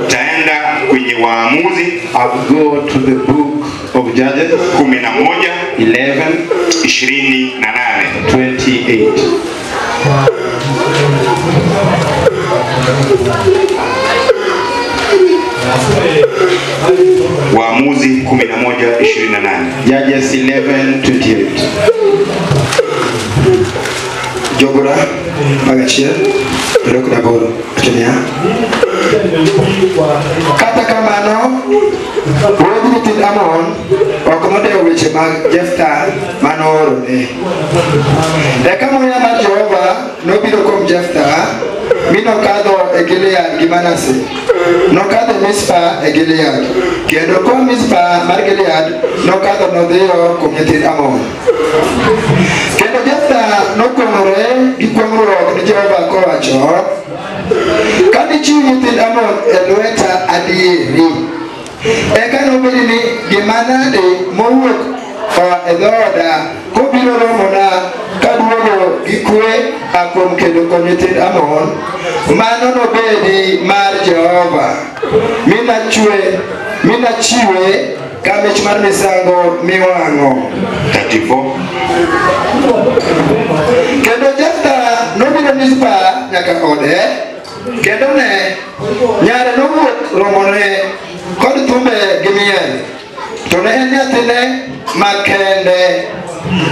Taenda kwenye Waamuzi. I'll go to the book of Judges 11:28. Waamuzi 11:28. Judges 11:28. Jogora Magachia Rokna Boro Kenya. Kata kamano Wodi tin Amon okonote weche mag Jefta manoro ne. Kama ya mar Jehova nobiro kom Jefta mino kadho e Gilead gi Manase. Nokadho Mispa e Gilead. Kendo kom Mispa mar Gilead nokadho nodhiyo kom nyithind Amon. Kendo Jefta nokwong'ore gi kwong'ruok ni Jehova kowacho, kadichiw nyithind Amon e lweta adieri. Eka nobedi ni gima nade mowuok e dhoda kobiro romona kaduogo gi kwe kuom kedo kod nyithind Amon, mano nobedi mar Jehova. Minachiwe ka mich mar misango miwang'o. 34. Kendo Jefta nobiro Mispa nyaka ode, kendo ne nyare nowuok romone kod thumbe gi miel. To ne en nyathine makende,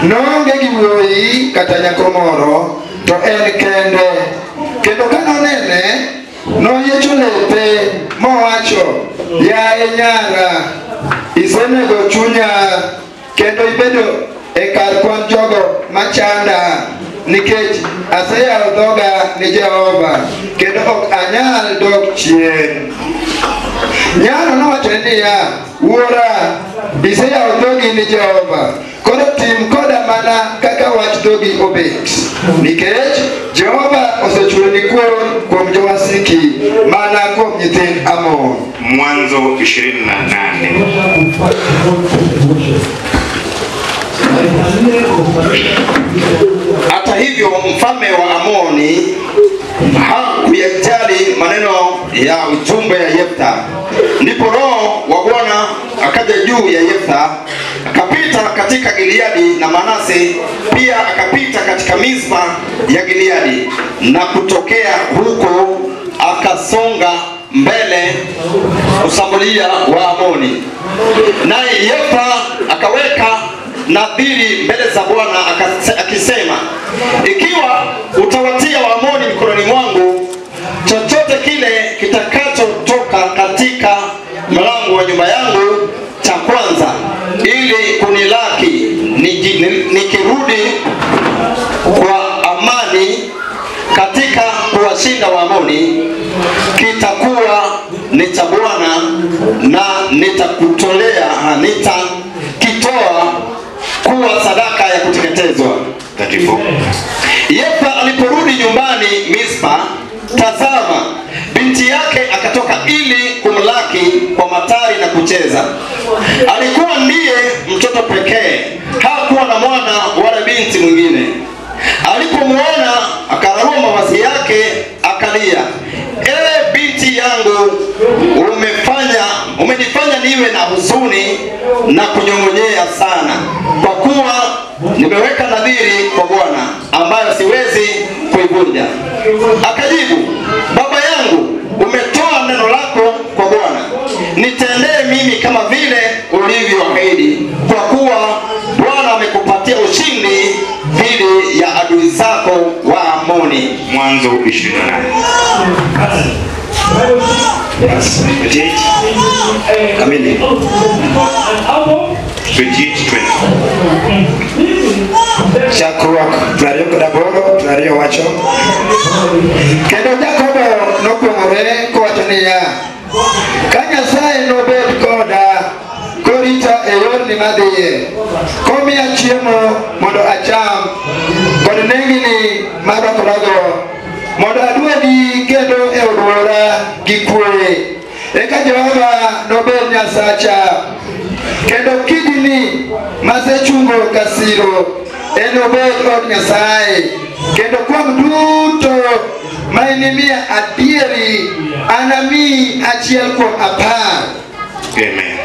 noonge gi wuoyi kata nyako moro, to en kende. Kendo ka nonene, noyiecho lepe mowacho, yaye nyara, isenego chunya kendo ibedo e kar kwan jogo machanda, nikech aseyawo dhoga ni Jehova kendo ok anyal dok chien. Nyaro nowacho niya, wuora, iseyawo dhogi ni Jehova, koro tim koda mana kaka wach dhogi obet, nikech Jehova osechuloni kuor kuom jowasiki mana kuom nyithind Amon. Mwanzo 28. Hata hivyo mfalme wa Amoni hakuyajali maneno ya ujumbe ya Yefta. Ndipo Roho wa Bwana akaja juu ya Yefta, akapita katika Gileadi na Manase, pia akapita katika Mispa ya Gileadi, na kutokea huko akasonga mbele kusambulia wa Amoni. Naye Yefta akaweka nadhiri mbele za Bwana akisema, ikiwa utawatia Waamoni mikononi mwangu, chochote kile kitakachotoka katika mlango wa nyumba yangu cha kwanza, ili kunilaki nikirudi kwa amani katika kuwashinda Waamoni, kitakuwa ni cha Bwana, na nitakitoa kuwa sadaka ya kuteketezwa. 34. Yefta aliporudi nyumbani Mispa, tazama, binti yake akatoka ili kumlaki kwa matari na kucheza. Alikuwa ndiye mtoto pekee, hakuwa na mwana wala binti mwingine. Alipomuona akararua mavazi yake akalia, ewe binti yangu, umenifanya niwe na huzuni na kunyong'onyea sana, kwa kuwa nimeweka nadhiri kwa Bwana ambayo siwezi kuivunja. Akajibu, baba yangu, umetoa neno lako kwa Bwana, nitendee mimi kama vile ulivyoahidi, kwa kuwa Bwana amekupatia ushindi dhidi ya adui zako wa Amoni. Mwanzo 28. Kamili. 28:20. Chakruok 28 wacho. Kendo Jakobo nokwong'ore kowacho niya, ka Nyasaye nobed koda korita e yorni madhiye, komiya chiemo mondo acham kod nengni marokorago, mondo aduogi kendo e odwora gi kwe, eka Jehova nobed Nyasacha, kendo kidini masechungo kasiro enobed od Nyasaye, kendo kuom duto mainimia adieri anami achiel kuom 10. Amen.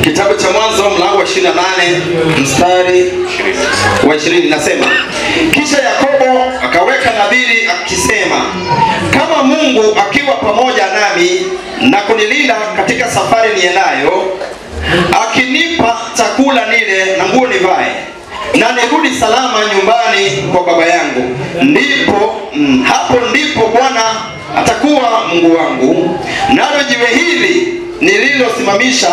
Kitabu cha Mwanzo mlango wa 28 mstari wa 20 nasema, kisha Yakobo akaweka nadhiri akisema, kama Mungu akiwa pamoja nami na kunilinda katika safari niendayo, akinipa chakula nile na nguo nivae, na nirudi salama nyumbani kwa baba yangu, hapo ndipo Bwana atakuwa Mungu wangu, nalo jiwe hili nililosimamisha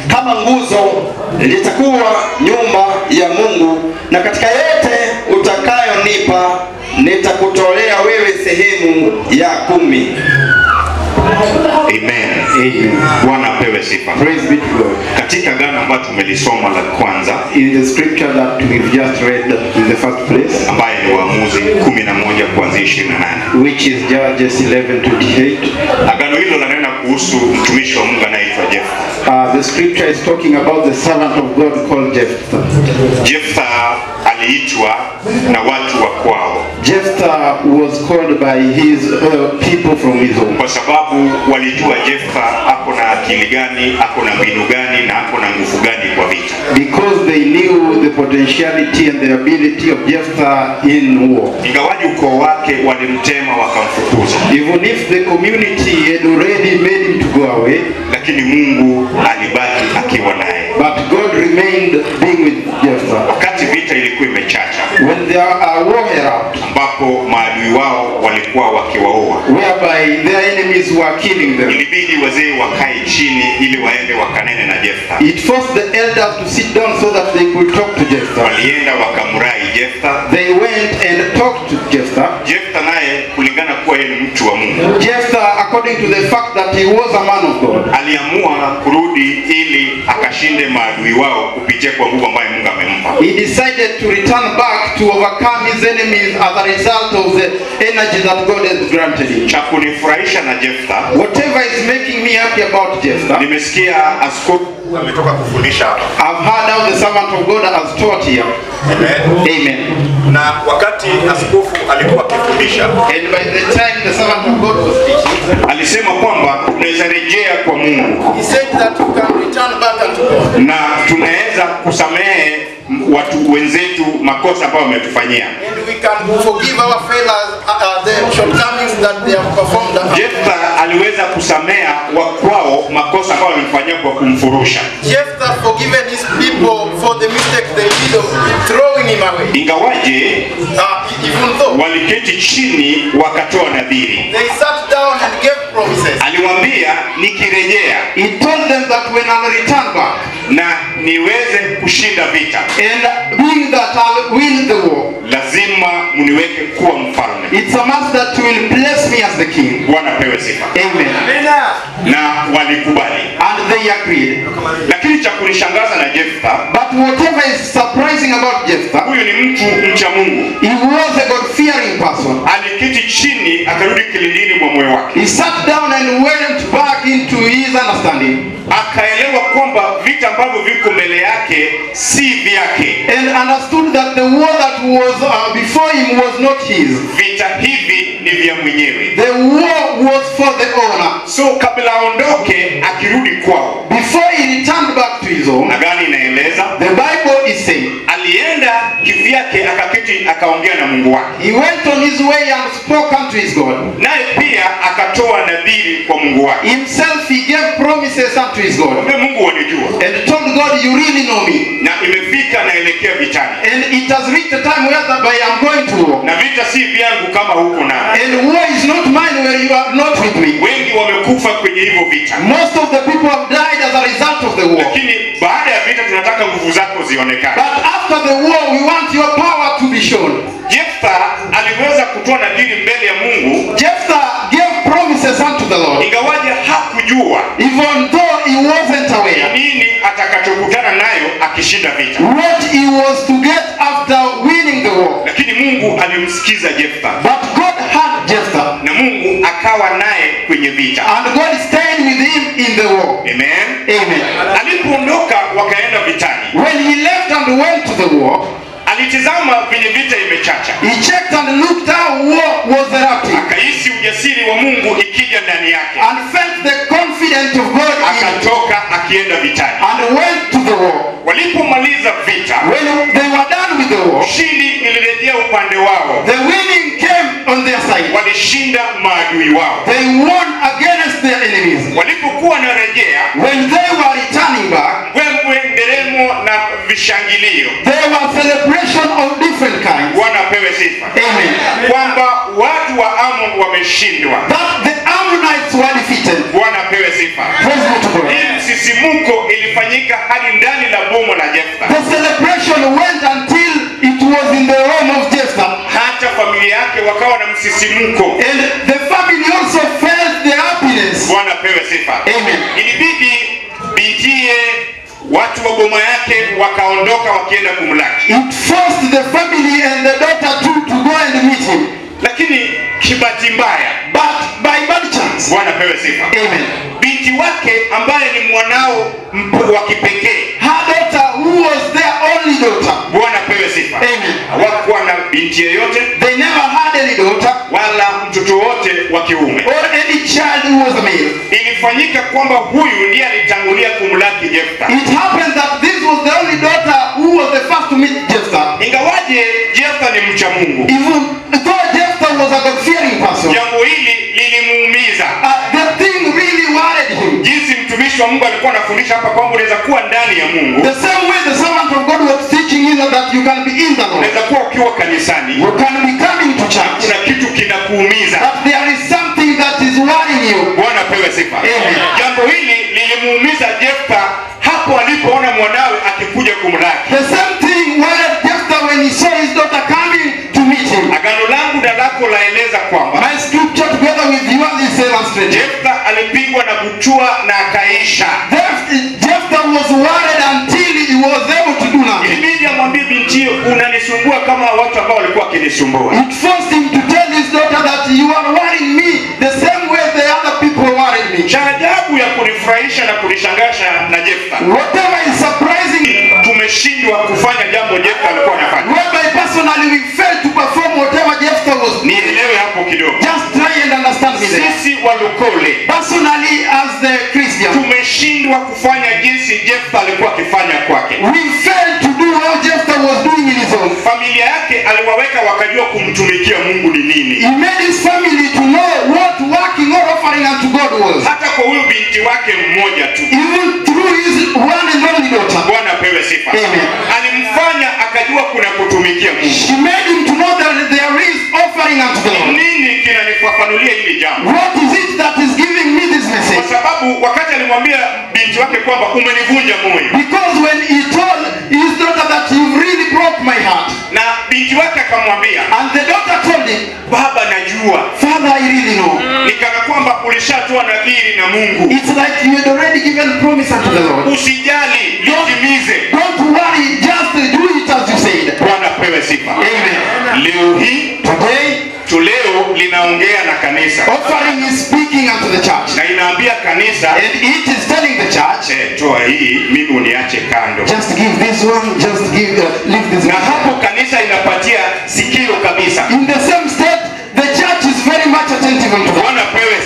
kama nguzo litakuwa nyumba ya Mungu, na katika yote utakayonipa nitakutolea wewe sehemu ya 10. Amen. Bwana apewe sifa. Praise be to God. Katika gano ambayo tumelisoma la kwanza, In the scripture that we've just read in the first place, ambaye ni Waamuzi 11 kuanzia 28, which is Judges 11:28, agano hilo linanena kuhusu mtumishi wa Mungu anaitwa Jephthah. the scripture is talking about the servant of God called Jephthah. Jephthah aliitwa na watu wa kwao. Jephthah was called by his people from his home, Kwa sababu walijua Jephthah ako na akili gani, ako na mbinu gani na ako na nguvu gani kwa vita. because they knew the potentiality and the ability of Jephthah in war. Ingawaji ukoo wake walimtema wakamfukuza, Even if the community had already made him to go away, lakini Mungu alibaki akiwa naye. but God remained being with Jephthah. Wakati vita ilikuwa imechacha, When there are war erupt, ambapo maadui wao walikuwa wakiwaoa, whereby their enemies were killing them, ilibidi wazee wakae chini ili waende wakanene na Jephthah. it forced the elders to sit down so that they could talk to Jephthah. Walienda wakamrai Jephthah. They went and talked to Jephthah. Jephthah naye kulingana kuwa yeye ni mtu wa Mungu, Jephthah, according to the fact that he was a man of God, aliamua kurudi ili akashinde maadui wao kupitia kwa nguvu ambayo Mungu amempa. he decided to return back to overcome his enemies as a result of the energy that God has granted him. Cha kunifurahisha na Jephthah, Whatever is making me happy about Jephthah, nimesikia askofu ametoka kufundisha hapa. I've heard how the servant of God has taught here. Amen. Na wakati askofu alikuwa akifundisha, And by the time the servant of God was teaching, alisema kwamba tunaweza rejea kwa Mungu he said that we can return back unto God. na tunaweza kusamehe watu wenzetu makosa ambayo wametufanyia. And we can forgive our failures, the shortcomings that they have performed. Jephthah aliweza kusamea wakwao makosa ambayo walimfanyia kwa kumfurusha. Jephthah forgiven his people for the mistake they did of throwing him away. Ingawaje Even though waliketi chini wakatoa nadhiri, they sat down and gave promises, aliwaambia nikirejea he told them that when I'll return back na niweze kushinda vita, and being that I'll win the war, lazima mniweke kuwa mfalme. it's a must that you will place me as the king. Bwana pewe sifa. Amen. Na walikubali. And they agreed. Lakini cha kunishangaza na Jephthah, But whatever is surprising about Jephthah, huyu ni mtu mcha Mungu. he was a God-fearing person. Aliketi chini akarudi kilindini mwa moyo wake, He sat down and went back into his understanding, akaelewa kwamba vita ambavyo viko mbele yake si vyake. and understood that the war that was before him was not his. Vita hivi ni vya mwenyewe. The war was for the owner. So kabla aondoke, akirudi kwao, Before he returned back to his home, na gani inaeleza, the Bible is saying, alienda kivyake, akaketi akaongea na Mungu wake, he went on his way and spoke unto his God. naye pia akatoa nadhiri kwa Mungu wake. Himself he gave promises unto his God, Kumbe Mungu wanijua, and told God, you really know me, na imefika naelekea vitani, and it has reached a time whereby I'm going to war, na vita si vyangu kama huko na and war is not mine where you are not with me. wengi wamekufa kwenye hivyo vita. Most of the people have died as a result of the war. Lakini baada ya vita tunataka nguvu zako zionekane. But after the war, we want your power to be shown. Jephthah aliweza kutoa nadhiri mbele ya Mungu, Jephthah gave promises unto the Lord, ingawaje hakujua even though he wasn't aware nini atakachokutana nayo akishinda vita. what he was to get after winning the war. Lakini Mungu alimsikiza Jephthah, But God had Jephthah, na Mungu akawa naye kwenye vita. and God stayed with him in the war. Amen. Amen. Alipoondoka wakaenda vitani, When he left and went to the war, alitizama vile vita imechacha, He checked and looked how war was erupting akahisi ujasiri wa Mungu ikija ndani yake, and felt the confidence of God in him akatoka akienda vitani. and went to the war. Walipomaliza vita, When they were done with the war, ushindi ilirejea upande wao, the winning came on their side. walishinda maadui wao. They won against their enemies. Walipokuwa narejea, When they were returning back, mbwembwe, nderemo na vishangilio, there was celebration of different kinds. wanapewe sifa Amen. kwamba watu wa Amon wameshindwa, That the Ammonites were defeated. wanapewe sifa. Praise be to God. Hii msisimuko ilifanyika hadi ndani la bomo la Jefta. The celebration went until it was in the home of Jephthah. Hata familia yake wakawa na msisimuko, And the family also felt the happiness. wanapewe sifa. Amen. Ilibidi bintiye, watu wa boma yake wakaondoka wakienda kumlaki, It forced the family and the daughter to go and meet him. lakini kibati mbaya, But by bad chance. wanapewe sifa, Amen. binti wake ambaye ni mwanao wa kipekee, Her daughter, who was their only daughter. wanapewe sifa. Amen. Hawakuwa na binti yeyote They never had any daughter wala mtoto wote wa kiume. or any child who was a male. Ilifanyika kwamba huyu ndiye alitangulia kumlaki Jefta, It happened that this was the only daughter who was the first to meet Jephthah. ingawaje Jefta ni mcha Mungu. Even though Jephthah was a God-fearing person, Jambo hili lilimuumiza, the thing really worried him. jinsi mtumishi wa Mungu alikuwa anafundisha hapa kwamba unaweza kuwa ndani ya Mungu, The same way the servant of God was teaching is that you can be in the Lord. unaweza kuwa ukiwa kanisani You can be coming to church, kuna kitu kinakuumiza. but there is something that is worrying you. Bwana pewe sifa. Amen. Jambo hili lilimuumiza Jefta hapo alipoona mwanawe akikuja kumlaki. The same thing worried Jephthah when he saw his daughter coming to meet him. Agano langu na lako laeleza kwamba My scripture together with yours is illustrated. Jefta alipigwa na kuchua na akaisha. Jephthah was worried until he was able to do nothing. Ilibidi amwambie binti, unanisumbua kama watu ambao walikuwa wakinisumbua. It forced him to tell his daughter that you are worrying me the same way the other people worried me. Cha ajabu ya kunifurahisha na kunishangaza na Jefta, Whatever is surprising, tumeshindwa kufanya jambo Jefta alikuwa anafanya. whereby personally we failed to perform whatever Jephthah was. Nielewe hapo kidogo. Just try and understand me there. Sisi walokole Personally, as the Christian, tumeshindwa kufanya jinsi Jefta alikuwa akifanya kwake. we failed to do how Jephthah was doing in his own. Familia yake aliwaweka wakajua kumtumikia Mungu ni nini. He made his family to know what working or offering unto God was. Hata kwa huyu binti wake mmoja tu, Even through his one and only daughter. Bwana apewe sifa, Amen. alimfanya akajua kuna kutumikia Mungu. She made him to know that there is offering unto the Lord. Nini kinanifafanulia hili jambo? What is it that is giving me this Kwa message? sababu wakati alimwambia binti wake kwamba umenivunja moyo, Because when he told his daughter that you really broke my heart, na binti wake akamwambia, and the daughter told him, baba, najua Father, I really know. nikana kwamba ulishatoa nadhiri na Mungu, It's like you had already given promise unto the Lord. usijali, litimize. Don't worry, just do it as you said. Bwana apewe sifa. Amen. Leo hii Today, tuleo linaongea na kanisa offering is speaking unto the church. na inaambia kanisa, And it is telling the church, toa hii, mimi uniache kando. just give this one, just leave this Na one. hapo kanisa inapatia sikio kabisa. In the same state, the church is very much attentive unto that. Bwana apewe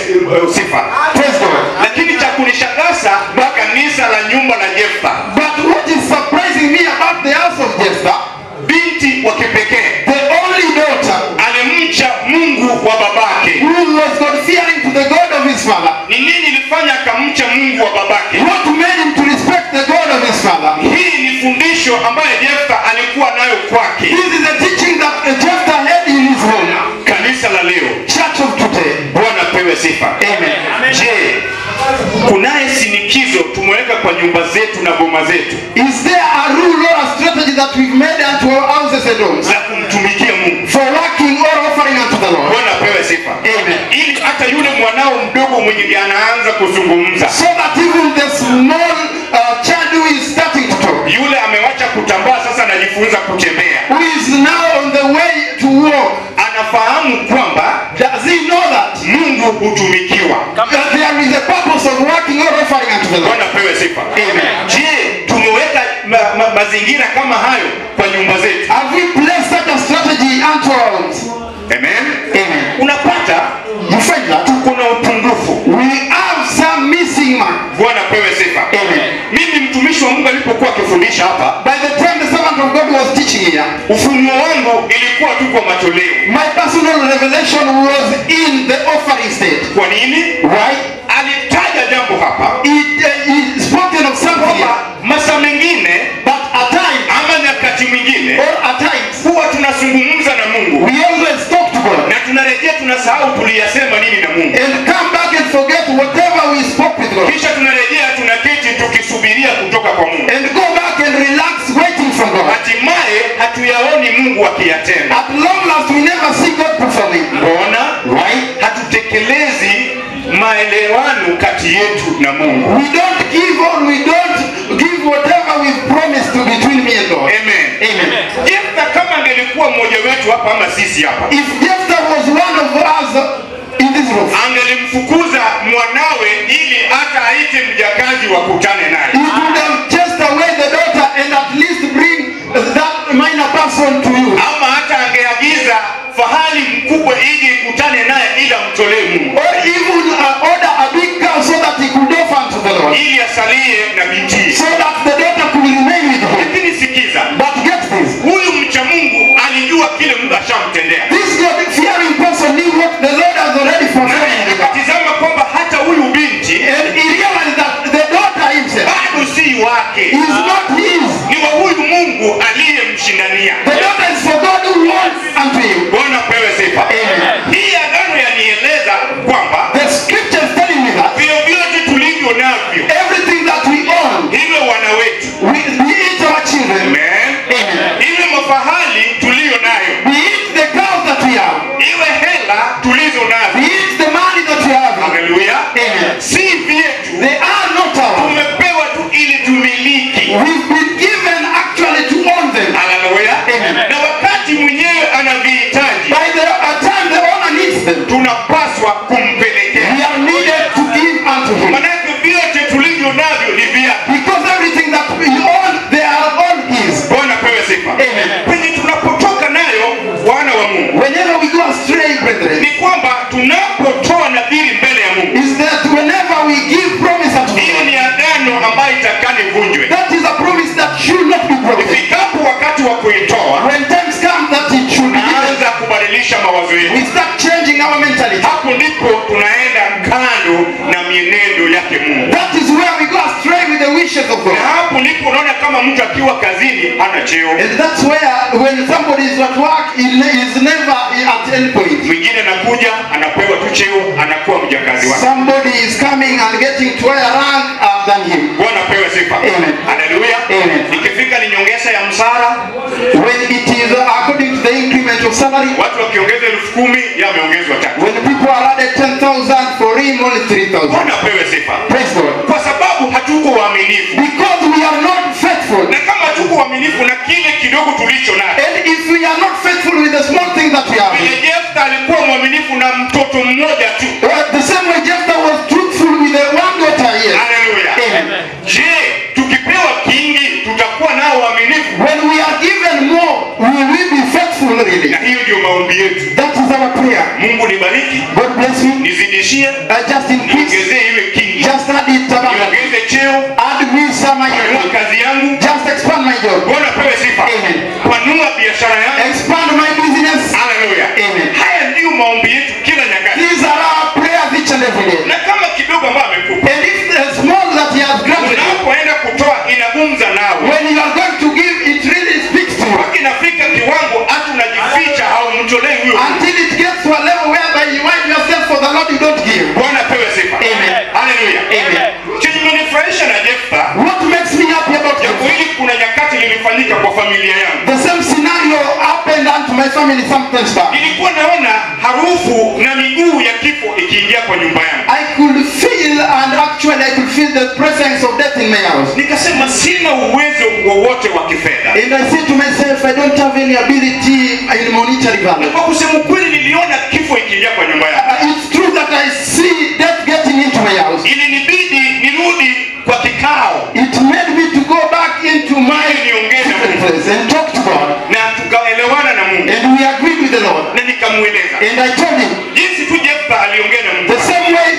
sifa. Praise God. Lakini cha kunishangaza kanisa la nyumba la Jefta, But what is surprising me about the house of Jephthah, binti wa kipekee the only daughter alimcha Mungu wa babake. who was God-fearing to the God of his father, Ni nini ilifanya akamcha Mungu wa babake? what made him to respect the God of his father? Hii ni fundisho ambayo Jefta alikuwa nayo kwake. This is a teaching that Jephthah had in his home. Kanisa la leo, Church of today. Bwana apewe sifa. Amen. Je, kunaye sinikizo tumeweka kwa nyumba zetu na boma zetu Is there a rule or a strategy that we've made unto our houses and homes za kumtumikia Mungu? for working or offering unto the Lord? Bwana apewe sifa. Amen. Ili hata yule mwanao mdogo mwenye anaanza kuzungumza, So that even the small child who is starting to talk, yule amewacha kutambaa sasa anajifunza kutembea, who is now on the way to walk, anafahamu kwamba does he know that Mungu hutumikiwa. there is a purpose of working or offering unto the Lord? Bwana apewe sifa. Amen. Je, tumeweka mazingira kama hayo kwa nyumba zetu? Have we placed such a strategy unto our homes? Amen. Amen. Unapata You find that kuna upungufu. we have some missing mark. Bwana pewe sifa. Amen. Mimi mtumishi wa Mungu alipokuwa akifundisha hapa, By the time the servant of God was teaching here, ufunuo wangu ilikuwa tu kwa matoleo. my personal revelation was in the offering state. Kwa nini? Why? Alitaja jambo hapa He spoken of something, kwamba masaa mengine but at times, ama nyakati mwingine or at times, huwa tunazungumza na Mungu we always talk to God na tunarejea tunasahau tuliyasema nini na Mungu, and come back and forget whatever we spoke with God, kisha tunarejea tunaketi tukisubiria kutoka kwa Mungu, and go back and relax waiting from God. hatimaye hatuyaoni Mungu akiyatenda. At long last, we never see God performing. Mbona Right? hatutekelezi maelewano kati yetu na Mungu? We don't give or we don't give whatever we've promised to between me and God. Amen. Amen. Jefta kama angelikuwa mmoja wetu hapa ama sisi hapa, If Jephthah was one of us in this room, angelimfukuza mwanawe ili hata aite mjakazi wakutane naye. he could have chased away the daughter and at least bring that minor person to you. Ama hata angeagiza fahali mkubwa ili ikutane naye ili amtolee Mungu, Or even order a big cow so that he could offer unto the Lord, ili asalie na binti. so that the daughter could remain with him. Lakini sikiza, But get this, huyu mcha Mungu alijua kile Mungu ashamtendea, this God-fearing person knew what the Lord has already naye performed with her. akatizama kwamba hata huyu binti And he realized that the daughter himself bado si wake, is not his. ni wa huyu Mungu aliyemshindania. The daughter is for God who wants unto him. Bwana pewe sifa. Amen. Hii agano yanieleza kwamba The scripture is telling me that vyovyote tulivyo navyo, everything that we own, iwe wana wetu, we eat our children, amen, Amen. iwe mafahali tuliyo nayo, we eat the cows that we have, iwe hela tulizo we nazo, eat the money that we have. haleluya, Amen. si vyetu, They are not ours. tumepewa tu ili tumiliki, We've been given actually to own them. haleluya. Amen. Na wakati mwenyewe anavihitaji, By the time the owner needs them, tunapaswa kumpelekea, we are needed to give unto him. manake vyote tulivyo navyo ni vyake. Because everything that we own, they are all his. Bwana pewe sifa. Amen. Kwenye tunapotoka nayo wana wa Mungu Whenever we go astray, brethren, ni kwamba tunapotoa nadhiri mbele ya Mungu, is that whenever we give promise unto hii God, ni agano ambayo itakani vunjwe. that is a promise that should not be broken. Ifikapo wakati wa kuitoa, When times come that it should be given, anza kubadilisha mawazo we yetu. start changing our mentality. Hapo ndipo tunaenda kando na mienendo yake Mungu, That is where we go astray with the wishes of na God. hapo ndipo unaona kama mtu akiwa kazini hana cheo, And that's where when somebody is at work, he is never at any point. mwingine anakuja anapewa tu cheo, anakuwa mjakazi wake. Somebody is coming and getting to a rank than him. Bwana pewe sifa. Amen. Haleluya. Amen. Ikifika ni nyongeza ya msara, When it is according to the increment of salary, watu wakiongeza 10,000 yameongezwa tatu. when people are added 10,000, for him only 3,000. Bwana pewe sifa. Praise God. Kwa sababu hatuko waaminifu, Because we are not faithful. na kama hatuko waaminifu na kile kidogo tulicho nacho, And if we are not faithful with the small thing that we have, vile Jefta alikuwa mwaminifu na mtoto mmoja tu. the same way Jephthah was truthful with the one daughter here. Haleluya. Amen. Je, tukipewa kingi tutakuwa nao waaminifu? When we are given more, we will be faithful really. Na hiyo ndio maombi yetu. That is our prayer. Mungu nibariki, God bless me. nizidishie, Just increase. niongezee iwe kingi, Just add it abundantly. niongeze cheo, Add me some panua money. kazi yangu. Just expand my job. Bwana pewe sifa. Amen. Panua biashara yangu. Expand my business. Haleluya. Amen. Haya ndiyo maombi yetu kila nyakati. These are our prayers each and every day. Na kama kidogo ambayo amekupa, And if the small that he has granted, unapoenda kutoa inagumza nawe. when you are going to give, it really speaks to you. Mpaka inafika kiwango hata unajificha au mtolee huyo. Until it gets to a level whereby you wipe yourself for the Lord, you don't give. Bwana pewe sifa. Amen. Haleluya. Amen. Chenye imenifurahisha na Jefta, What makes me happy about jambo it? hili kuna nyakati lilifanyika kwa familia yangu. The same scenario happened unto my family sometimes back. Nilikuwa naona harufu na miguu ya kifo ikiingia kwa nyumba yangu. I could feel, and actually I could feel the presence of death in my house. Nikasema sina uwezo wowote wa kifedha. And I said to myself, I don't have any ability in monetary Na value. kwa kusema kweli niliona kifo ikiingia kwa nyumba yangu. It's true that I see death getting into my house. Ilinibidi nirudi kwa kikao. It made me to go back into my niongee na secret Mungu. place and talk to God. Na tukaelewana na Mungu. And we agreed with the Lord. Na nikamueleza. And I told him, Jinsi tu Jefta aliongea na Mungu. the same way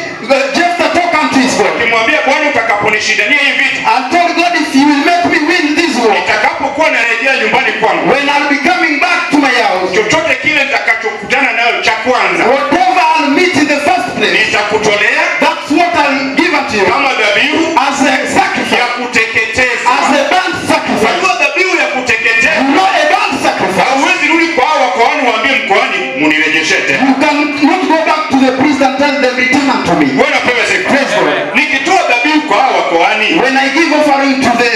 Jephthah talked unto his God. Akimwambia Bwana utakaponishindania hii vita, I told God, if you will make me win this war, nitakapokuwa narejea nyumbani kwangu, when I'll be coming back to my house, chochote kile nitakachokutana nayo cha kwanza, whatever I'll meet in the first place, nitakutolea that's what I'll give unto you kama dhabihu as a sacrifice, ya kuteketeza. as a burnt sacrifice. Unajua dhabihu ya kuteketeza, You know a burnt sacrifice. hauwezi rudi kwa hao wakoani waambie mkoani munirejeshe tena. You cannot go back to the priest and tell them, return unto me. Bwana pewe sifa. Praise God. Nikitoa dhabihu kwa hao wakoani, When I give offering to the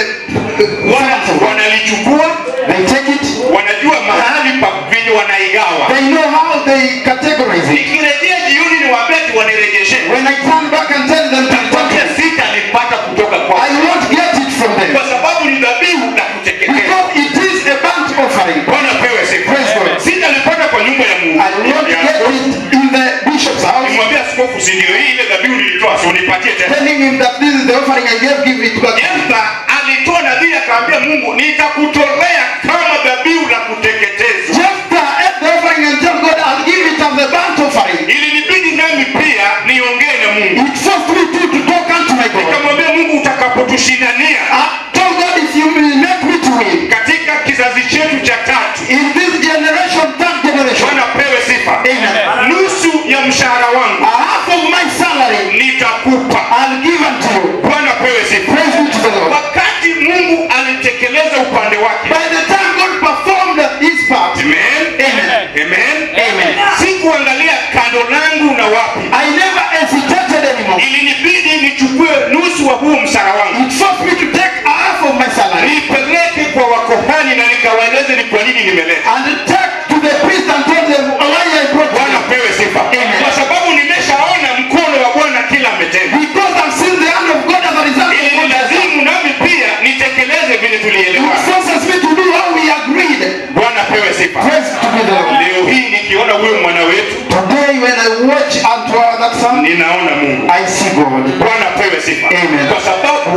wanalichukua, they take it. wanajua mahali pa vile wanaigawa. They know how they categorize it. Nikirejea jioni niwaambie ati wanirejeshe, When I turn back and tell them to return, sitalipata kutoka I kwao, won't get it from them. kwa sababu ni dhabihu la kuteketeza. Because it is a burnt offering. Bwana pewe sifa. Praise God. Sitalipata kwa nyumba ya Mungu. I won't get it in the bishop's house. Nimwambia askofu, si ndio hii ile dhabihu nilitoa, si unipatie tena. Telling him that this is the offering I gave, give it back. Jefta alitoa nadhiri akaambia Mungu, nitakutolea kama dhabihu la kuteketezwa. Jephthah ate the offering and told God, I'll give it as a burnt offering. Ilinibidi nami pia niongee na Mungu. It forced me to talk unto my God. Nikamwambia Mungu, utakapotushindania I told God, if you will make me to win katika kizazi chetu cha tatu, in this generation, third generation, Bwana pewe sifa, Amen. nusu ya mshahara wangu half of my salary nitakupa. I'll give unto you. Bwana pewe sifa. Praise be to the Lord. Wakati Mungu alitekeleza upande wake, By the time God performed his part, amen, Amen. amen, Amen. sikuangalia kando langu na wapi. I never hesitated anymore. Ilinibidi nichukue nusu wa huu mshahara wangu, It forced me to take half of my salary nipeleke kwa wakohani na nikawaeleze ni kwa nini nimeleta. and take to the priest and told them why I brought Bwana you. pewe sifa, Amen. kwa sababu nimeshaona mkono wa Bwana kila ametenda. Because I've seen the hand of God as a result of Ili what He has done. lazimu nami pia nitekeleze vile It tulielewana. forces me to do how we agreed. Bwana pewe sifa. Praise to be the Lord. Leo hii nikiona huyo mwana wetu, Today when I watch unto that son, ninaona Mungu. I see God. Bwana pewe sifa. Amen. Kwa sababu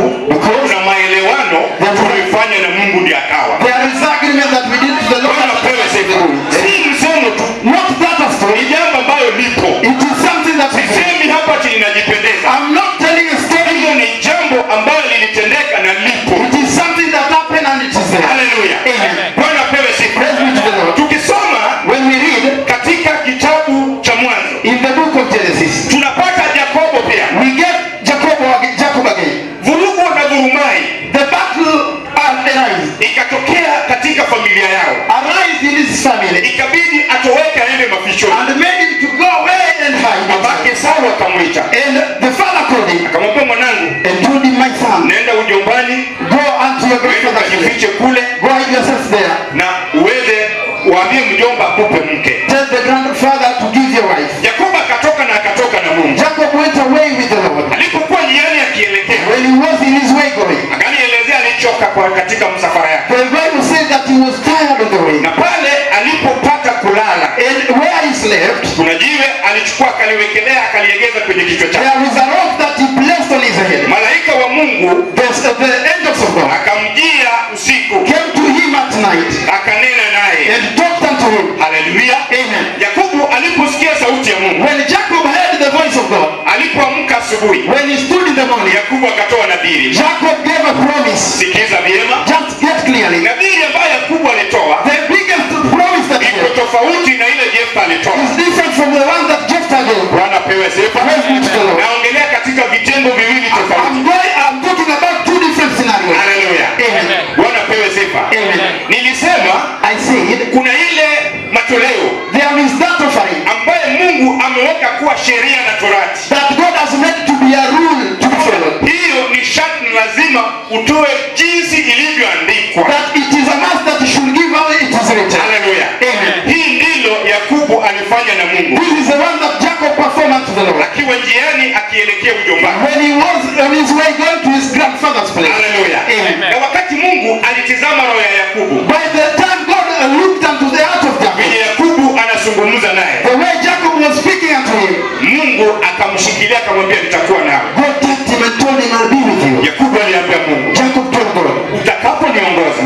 kuna maelewano tulifanya na Mungu ndiye akawa. There is agreement that we did to the Lord. Bwana pewe sifa. Si msemo tu, Not that a ni story. jambo ambalo lipo. It is something that we do. Sisemi hapa ati ninajipendeza. I'm not telling a story. Hilo ni jambo ambalo lilitendeka na lipo. It is something that happened and it is there. Haleluya. Amen. Bwana pewe sifa. Praise be to the Lord. Tukisoma When we read katika kitabu cha Mwanzo, in the book of Genesis, tunapata Yakobo pia. we get Jacob again. Vurugu na vurumai The battle arise. ikatokea katika familia yao. Arise in his family Ikabidi atoweke aende mafichoni. and made him to go away and hide. Babake Saru akamwita. And the father called him Akamwambia, mwanangu, and told him, my son, nenda ujombani, go unto your uende grandfather's place. ukajifiche kule Go hide yourself there. na uweze waambie mjomba akupe mke. Tell the grandfather to give your wife. Yakobo akatoka na akatoka na Mungu. Jacob went away with the Lord. Alipokuwa njiani akielekea, When he was in his way going, akanielezea alichoka katika msafara yake. the Bible says that he was tired on the way. Na pale alipopata kulala, And where he slept, kuna jiwe alichukua akaliwekelea akaliegeza kwenye kichwa chake. there is a rock that he placed on his head. Malaika wa Mungu The angels of God akamjia usiku, came to him at night akanena naye. and talked unto him. Haleluya. Amen. Yakobo aliposikia sauti ya Mungu, When Jacob heard the voice of God, alipoamka asubuhi, when he stood in the morning, Yakobo akatoa nadhiri. Jacob gave a promise. Sikiza vyema. Just get clearly. Nadhiri ambayo Yakobo alitoa The biggest promise that he iko gave tofauti na ile Jefta alitoa. is different from the one that Jephthah gave. Bwana pewe sifa. Praise be to the Lord. Naongelea katika vitengo viwili tofauti. I'm talking about two different scenarios. Haleluya. Amen. Bwana pewe sifa. Amen. Nilisema I said, kuna ile matoleo there is that offering ambaye Mungu ameweka kuwa sheria na torati. that God has made to be a rule to be followed. Hiyo ni sharti, ni lazima utoe jinsi ilivyoandikwa. That it is a must that you should give how it is written. Haleluya. Amen. Hii ndilo Yakobo alifanya na Mungu This is the one that Jacob performed unto the Lord. akiwa njiani akielekea ujombani. When he was on his way going to his grandfather's place. Haleluya. Amen. Na wakati Mungu alitizama roho ya Yakobo, By the time God looked unto the heart of Jacob, vile Yakobo anazungumza naye, the way Jacob was speaking unto him, Mungu akamshikilia akamwambia nitakuwa nawe. God touched him and told him, I'll be with you. Yakobo aliambia Mungu, Jacob told God, utakaponiongoza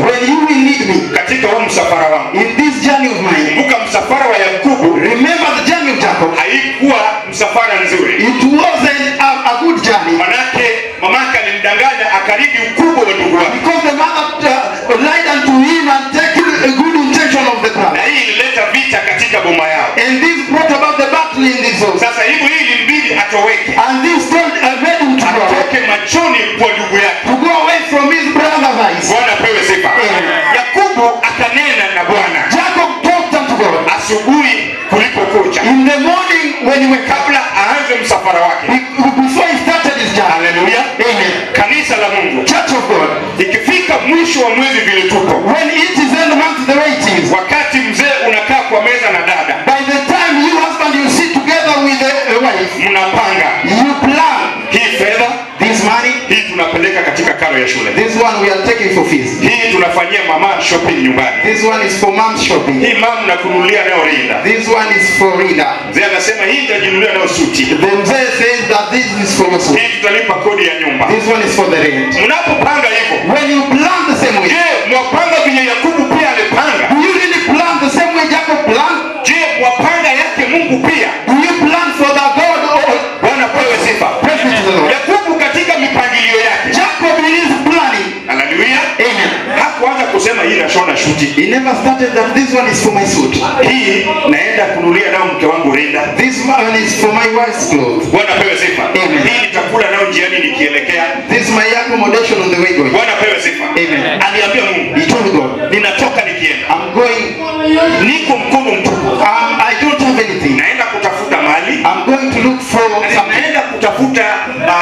kwa ndugu yake, to go away from his brother Vice. Bwana pewe sifa. Yakobo akanena na Bwana Jacob talked unto God asubuhi kulipokucha, in the morning when he wake up, kabla aanze msafara wake. before he started his journey. Haleluya. Amen. Kanisa la Mungu, Church of God, ikifika mwisho wa mwezi vile tupo, when it is end month the way it is, wakati mzee unakaa kwa meza na dada, by the time you husband you sit together with the wife, mnapanga you plan hii fedha, this money, hii tunapeleka katika karo ya shule, this one we are taking for fees, hii tunafanyia mama shopping nyumbani, this one is for mom's shopping, hii mama nakununulia nayo rinda, this one is for Rida. mzee anasema hii nitajinunulia nayo suti, The mzee says that this is for your soul, hii tutalipa kodi ya nyumba. this one is for the rent. Mnapopanga hivyo, When you plan the same way, je, mwapanga vile Yakobo pia alipanga? do you really plan the same way Jacob planned? Je, mwapanga yake Mungu pia? Do you plan for the God or Bwana pewe sifa. praise be to the Lord? Yakobo katika mipangilio yake, Jacob in his planning, haleluya, amen, hakuanza kusema hii nashona shuti, he never started that this one is for my suit, hii naenda kununulia nao mke wangu rinda, this one is for my wife's clothes, Bwana pewe sifa. Amen. Hii nitakula nao njiani nikielekea, this is my accommodation on the way going. Bwana pewe sifa. Amen. Aliambia Mungu, He told God, ninatoka nikienda, I'm going, niko mkono mtupu, I don't have anything, naenda kutafuta mali, I'm going to look for something, naenda kutafuta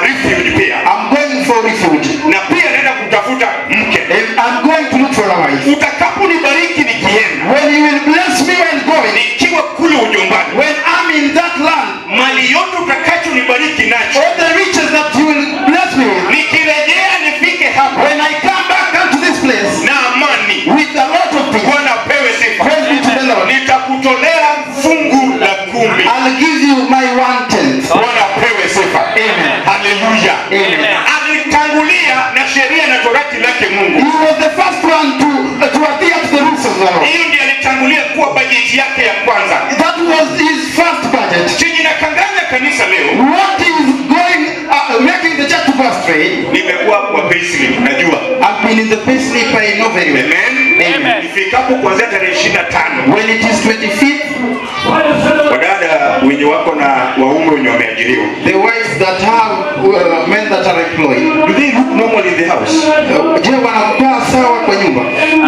refuge pia, I'm going for refuge, na pia naenda kutafuta mke. I'm going to look for a wife. Utakaponibariki nikienda, When you will bless me when going, nikiwa kule ujombani, when I'm in that land, mali yote utakachonibariki nacho, all the riches that you will bless me with, nikirejea nifike hapa when I come back unto this place na amani, with a lot of peace, Bwana pewe sifa, praise be to the Lord, nitakutolea fungu la 10. I'll give you my 1/10. Bwana pewe sifa. Amen. Haleluya. Amen. Alitangulia na sheria na torati lake Mungu. He was the first one to adhere to the rules of the Lord. Hiyo ndiyo alitangulia kuwa bajeti yake ya kwanza. That was his first budget. Chenye nakanganya kanisa leo, What is going, making the church to go astray? nimekuwa kwa payslip, najua. I've been in the payslip, I know very well. Amen. Ifikapo kuanzia tarehe 25, When it is 25th, wadada wenye wako na waume wenye wameajiriwa, the wives that have men that are employed, do they look normal in the house? je, wanakuwa sawa kwa nyumba?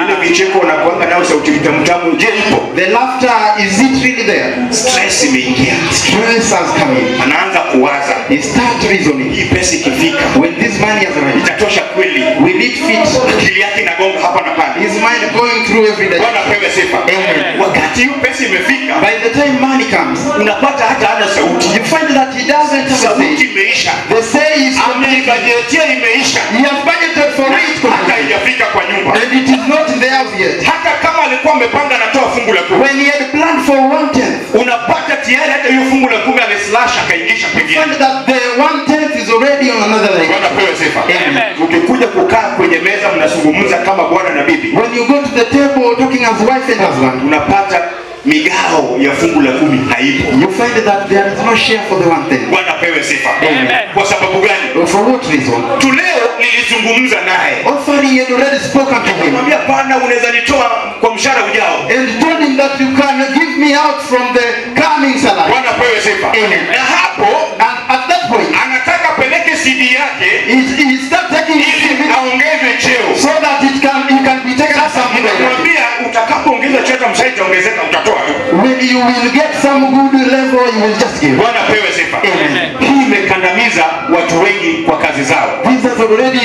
Ile vicheko wanakuanga nao, sauti mtamu, je, ipo? The laughter, is it really there? Stress imeingia, Stress has come in. anaanza kuwaza, He starts reasoning. hii pesa ikifika When this money has arrived, itatosha kweli? will it fit? Akili yake inagonga hapa na pale. His mind going through every day. Bwana pewe sifa. Amen. Wakati hiyo pesa imefika, By the time money comes, unapata hata hana sauti, you find that he doesn't have a sauti say. imeisha, The say is complete. ameibajetia imeisha, He has budgeted for it hata completely. haijafika kwa nyumba. And it is not in the house yet. Hata kama alikuwa amepanga anatoa fungu la 10, When he had planned for 1/10, unapata tayari hata hiyo fungu la 10 ameslash akaingisha you pengine. find that the 1/10 is already on another leg. Bwana pewe sifa. Amen. Ukikuja kukaa kwenye meza mnazungumza kama bwana na bibi, When you go to the table talking as wife and husband, unapata migao ya fungu la 10 haipo. you find that there is no share for the 1/10. Bwana pewe sifa. Amen. Kwa sababu gani? For what reason? Tu leo nilizungumza naye, Often he had already spoken to him mwambia bwana, unaweza nitoa kwa mshahara ujao. and told him that you can give me out from the coming salary. Bwana pewe sifa. Amen. Na hapo And at that point, anataka peleke CD yake he starts taking his ili CV aongeze cheo. so that it can be taken as something like that. Nimemwambia utakapoongeza cheo hata mshahara itaongezeka, utatoa tu. When you will get some good level, you will just give. Bwana pewe sifa. Amen. Hii imekandamiza watu wengi kwa kazi zao. This has already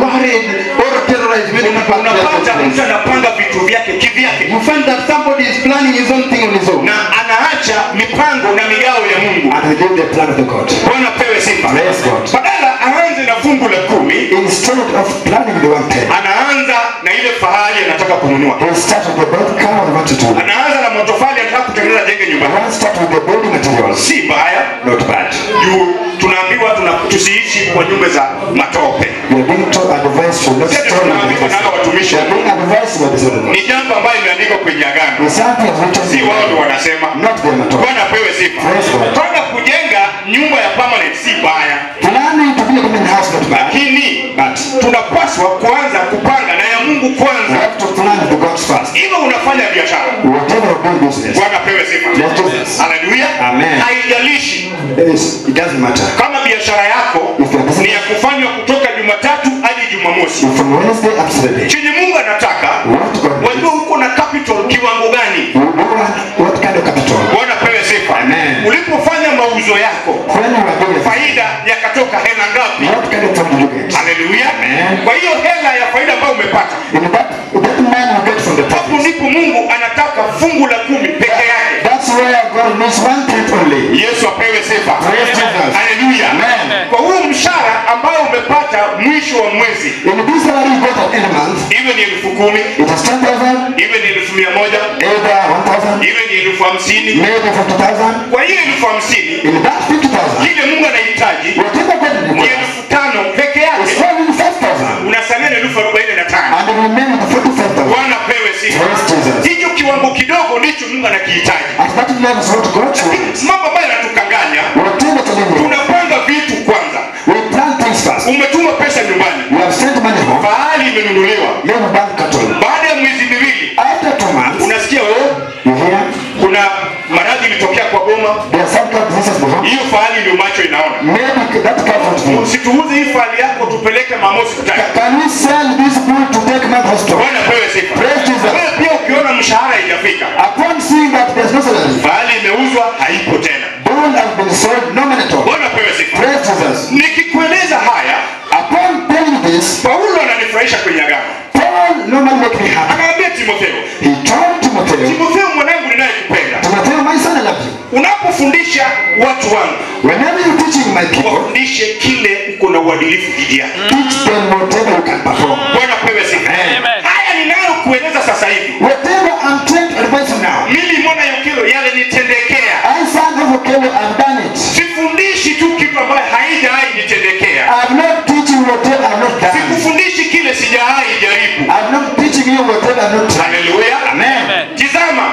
worried or terrorized many people. Unapata mtu anapanga vitu vyake kivyake You find that somebody is planning his own thing on his own. na anaacha mipango na migao ya Mungu. And we leave the plan of the God. Bwana pewe sifa. Praise God. Badala aanze na fungu la 10, Instead of planning the 1/10, anaanza na ile fahari anataka kununua. he starts with the bed car of what to do. Anaanza na matofali anataka kutengeneza jenge nyumbani. One start with the building materials. Si baya, Not bad. juu tunaambiwa tusiishi kwa nyumba za matope. We are being advised to not Sasa stone tunaambiwa na hawa watumishi We are being advised by the Son of God. ni jambo ambayo imeandikwa kwenye agano, The something is written si in the wao ndio Bible, wanasema. not them at all. Bwana pewe sifa. Praise God. Kwenda kujenga nyumba ya permanent si baya, Planning to build a house not bad. lakini tunapaswa kuanza kupanga na ya Mungu We kwanza. have to plan the God's first. Iwe unafanya biashara, Whatever we do business, Bwana pewe sifa. let's do this. Haleluya. Amen. Haijalishi It doesn't matter. kama biashara yako ni ya kufanywa kutoka Jumatatu from Wednesday up to Saturday. Chenye Mungu anataka, What God wajua huko na capital kiwango gani? what kind of capital? Bwana pewe sifa. Amen. Ulipofanya mauzo yako, When you are doing faida yakatoka hela ngapi? what kind of time you get? Haleluya. Amen. Kwa hiyo hela ya faida ambayo umepata, In that man you get from the hapo profit. ndipo Mungu anataka fungu la 10 peke yake. That's where God needs 1/10 only. Yesu apewe sifa. Praise Jesus. Haleluya. Amen. Kwa huo mshahara ambao umepata mwisho wa mwezi, In this salary you got at end of month, iwe ni 10,000, it is 10,000, iwe ni 1,100, either 1,000, iwe ni 50,000. maybe 50,000. Kwa hiyo 50,000 In that 50,000, kile Mungu anahitaji whatever God ni requires 5,000 peke is yake. only 5,000, Unasalia na 45,000. and the remaining 45,000. Bwana pewe sifa. Praise Jesus. Hicho kiwango kidogo ndicho Mungu anakihitaji. At that level is what God shows. Mambo ambayo yanatukanganya, Whatever challenge, tunapanga vitu kwanza. we plan things first. Umetuma pesa nyumbani, You have sent money home, fahali imenunuliwa. you have bank cattle. Baada ya miezi miwili After 2 months, unasikia wewe you hear kuna maradhi ilitokea kwa boma, there are some kind of diseases before. hiyo fahali ndio macho inaona. Maybe that comes from you. Usituuze hii fahali yako tupeleke mama hospitali. Can we sell this bull to take my hospital? Bwana pewe sifa. Praise Jesus. Wewe pia ukiona mshahara haijafika, Upon seeing that there's no salary, fahali imeuzwa haipo tena. bull has been sold, no money at all. Bwana pewe sifa. Praise Jesus. Nikikueleza haya, Upon telling this, Paulo ananifurahisha kwenye agano. Paul normally make me happy. Anaambia Timotheo, He told Timothy, Timotheo mwanangu ninayekupenda, Timothy, my son, I love you. unapofundisha watu wangu, Whenever you're teaching my people, wafundishe kile uko na uadilifu dhidi yake. teach them whatever you can perform. Bwana pewe sifa. Haya ninayokueleza sasa hivi, Whatever I'm trying to advise you now, mimi mwana Yokelo yale nitendekea. I son of Okelo, I've done it. Sifundishi tu kitu ambayo haijawahi nitendekea. I'm not teaching whatever I've not done. Sikufundishi kile sijawahi jaribu. I'm not teaching you whatever I've not tried. Haleluya. Amen. Tizama,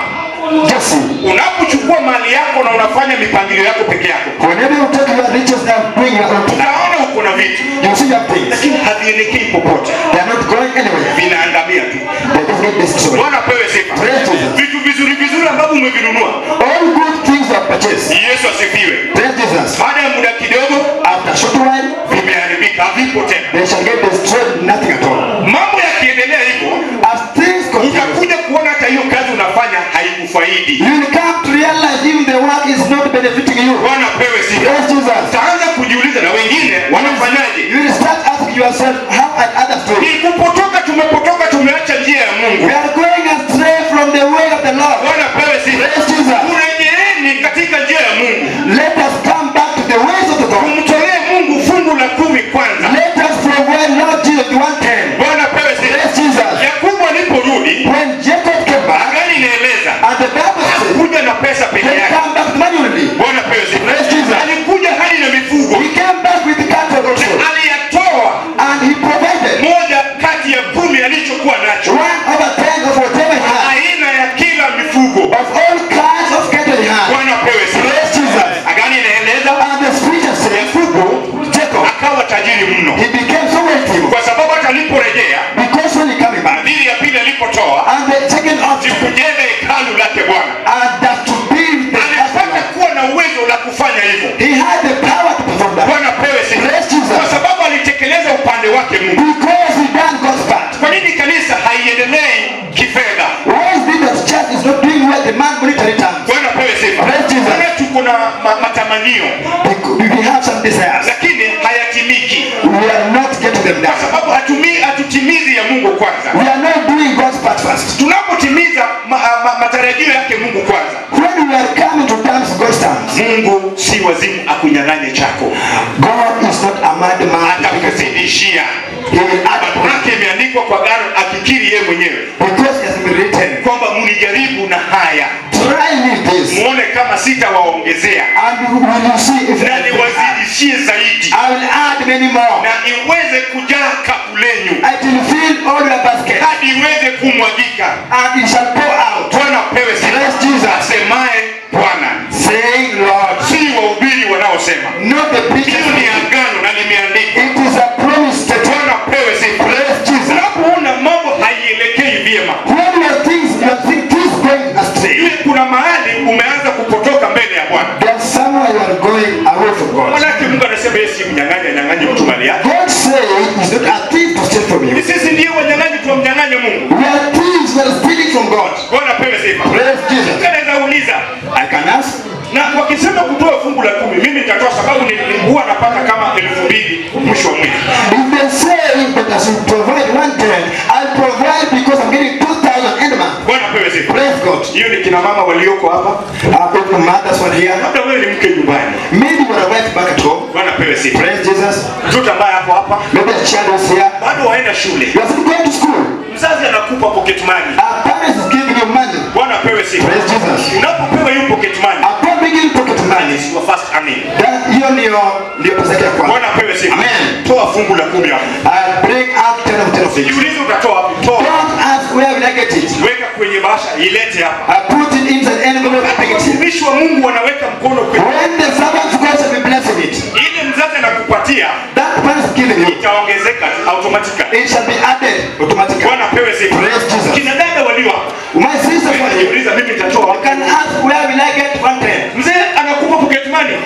Just see. unapochukua mali yako na unafanya mipangilio yako peke yako, Whenever you take your riches now, bring your own plan. utaona uko na vitu You see your things. lakini havielekei popote, They are not going anywhere. vinaangamia tu. They just get destroyed. Bwana pewe sifa. Praise Jesus. Vitu vizuri vizuri ambavyo umevinunua, All good things you have purchased. Yesu asifiwe, Praise Jesus. baada ya muda kidogo After a short while, vimeharibika, havipo tena. they shall get destroyed, nothing at all. Mambo yakiendelea hivyo, As things continue, utakuja kuona hata hiyo kazi unafanya haikufaidi. you will come to realize even the work is not benefiting you. Bwana pewe sifa. Praise Jesus. Utaanza kujiuliza na wengine wanafanyaje? You will start asking yourself, how are others doing? Ni kupotoka, tumeacha njia ya Mungu. We are going astray from the way of the Lord. Bwana pewe sifa. Praise Jesus. Turejeeni katika njia ya Mungu. Let us come back to the ways of the God. Tumtolee Mungu fungu la 10 kwanza. Let us from where Lord Jesus the 110. Bwana pewe sifa. Praise Jesus. Yakobo aliporudi, When Jacob came back, agano inaeleza and the Bible says, kuja na pesa peke he yake. came back manually. Bwana pewe sifa. Praise Jesus. Alikuja hadi na mifugo. He came back with the cattle also. Aliyatoa And he provided moja kati ya 10 alichokuwa nacho, 1/10 of whatever he had. aina ya kila mifugo. Of all kinds of cattle he had. Bwana pewe sifa. Praise Jesus. Agano inaeleza And the scripture says, Yakobo Jacob, akawa tajiri mno, he became so wealthy kwa sababu hata aliporejea, because when he coming back, nadhiri ya pili alipotoa and the second ni offering, kujenga hekalu lake Bwana, and that to build the alipata house, kuwa na uwezo la kufanya hivyo. he had the power to perform that. Bwana pewe sifa, Praise Jesus. kwa sababu alitekeleza upande wake Mungu. Because he done God's part. Kwa nini kanisa haiendelei kifedha? Why is it that church is not doing well demand monetary terms? Bwana pewe sifa. Praise Jesus. Maana tuko na matamanio We have some desires. lakini hayatimiki, We are not getting them kwa done. sababu hatutimizi ya Mungu kwanza. We are not doing God's part first. Tunapotimiza matarajio yake Mungu kwanza, When we are coming to terms God's terms, Mungu si wazimu akunyang'anye chako, God is not a madman. atakuzidishia. He will add to it. Haki imeandikwa kwa agano, akikiri yeye mwenyewe Because it has been written, kwamba mnijaribu na haya, try me this, muone kama sitawaongezea and will you see if na niwazidishie zaidi, I will add many more. na iweze kujaa kapu lenyu I will fill all your basket, hadi iweze kumwagika. and it shall pour out. Bwana pewe sifa. Praise Jesus. Asemaye Bwana, Saying, Lord, si wahubiri wanaosema. not the preachers. Hilo ni agano na limeandikwa. It is a promise that Bwana pewe sifa. Praise Jesus. Unapoona mambo haielekei vyema, when your things going astray, ile kuna mahali umeanza kupotoka mbele ya Bwana. there's somewhere you are going away from God. Maana Mungu anasema yeye si mnyang'anya mtu mali yake. God say he's not a thief to steal from you. Sisi ndio wanyang'anyi tuamnyang'anye Mungu. We are thieves who are stealing from God. Bwana pewe sifa. Praise Jesus. Naweza uliza, I can ask. na wakisema kutoa fungu la 10, mimi nitatoa sababu huwa napata kama 2,000 mwisho wa mwezi. If they say that I should provide 110, I'll provide because I'm getting 2,000 end month. Bwana pewe sifa. Praise God. Hiyo ni kina mama walioko hapa. I've got mothers one here. Labda wewe ni mke nyumbani. Maybe when I wife back at home. Bwana pewe sifa. Praise Jesus. Mtoto ambaye hapo hapa Maybe a child is here. bado waenda shule. You are still going to school. Mzazi anakupa pocket money. Our parents is giving you money. Bwana pewe sifa. Praise Jesus. Unapopewa hiyo pocket money, Upon bringing pocket money, it's your first earning. hiyo ndio pesa yako ya kwanza. Bwana pewe sifa. Amen. Toa fungu la 10 hapo. I bring out 10 of things. Jiulize utatoa wapi? Toa. Don't ask where will I get it. Weka kwenye bahasha, ilete hapa. I put it inside envelope and bring it here. Watumishi wa Mungu wanaweka mkono kwenye When the servants of God shall be blessing it, ile mzazi anakupatia, that man is giving you, itaongezeka automatically. it shall be added automatically. Bwana pewe sifa. Praise Jesus. Kina dada walio hapa, My sister for you, jiuliza mimi nitatoa you wapi? can ask where will I get 110. Mzee anakupa pocket money.